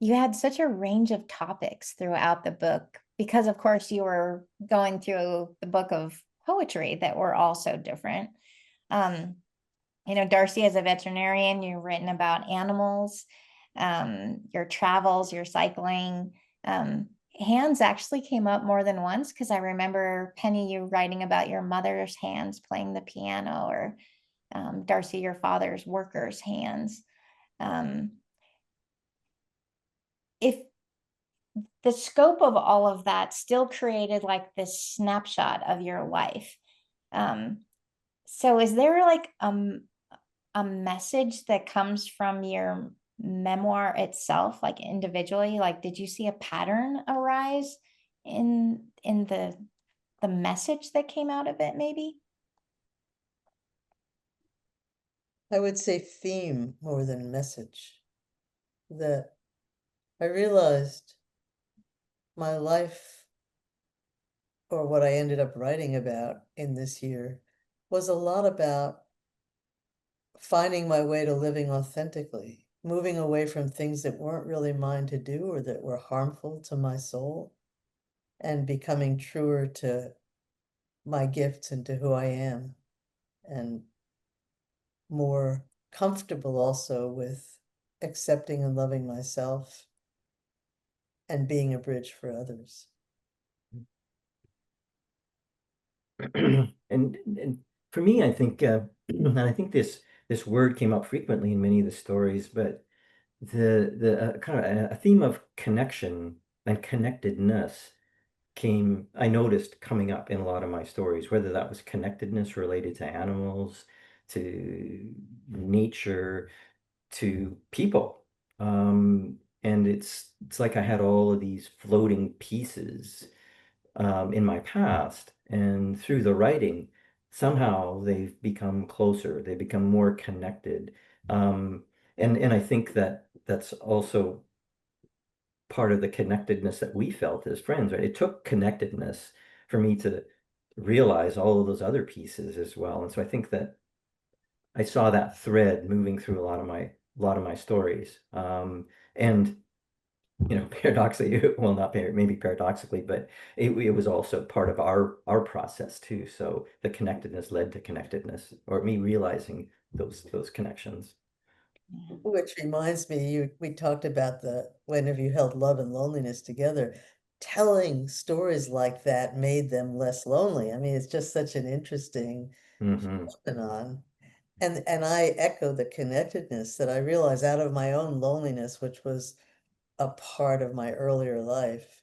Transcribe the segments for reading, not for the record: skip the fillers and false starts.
you had such a range of topics throughout the book because, of course, you were going through the book of poetry that were also different. Um, Darcy, as a veterinarian, you've written about animals, your travels, your cycling. Hands actually came up more than once because I remember Penny, you writing about your mother's hands playing the piano, or Darcy, your father's worker's hands. Um, if the scope of all of that still created like this snapshot of your life. Um, so is there like a message that comes from your memoir itself, like individually? Like, did you see a pattern arise in the message that came out of it, maybe? I would say theme more than message. That I realized my life, or what I ended up writing about in this year, was a lot about finding my way to living authentically, moving away from things that weren't really mine to do or that were harmful to my soul, and becoming truer to my gifts and to who I am, and more comfortable also with accepting and loving myself and being a bridge for others. And for me, I think, and I think this word came up frequently in many of the stories, but the kind of a theme of connection and connectedness I noticed coming up in a lot of my stories, whether that was connectedness related to animals, to nature, to people. And it's like I had all of these floating pieces in my past, and through the writing, somehow they've become closer, they become more connected. Um, and I think that that's also part of the connectedness that we felt as friends, right? It took connectedness for me to realize all of those other pieces as well. And so I think that I saw that thread moving through a lot of my stories. And paradoxically, well, not maybe paradoxically, but it was also part of our process too. So the connectedness led to connectedness, or me realizing those connections. Which reminds me, we talked about the whenever you held love and loneliness together, telling stories like that made them less lonely. I mean, it's just such an interesting Hmm. phenomenon. And I echo the connectedness that I realized out of my own loneliness, which was a part of my earlier life.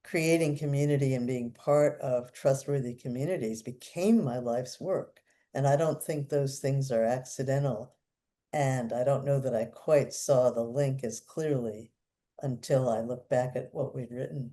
Creating community and being part of trustworthy communities became my life's work. And I don't think those things are accidental. And I don't know that I quite saw the link as clearly until I look back at what we'd written.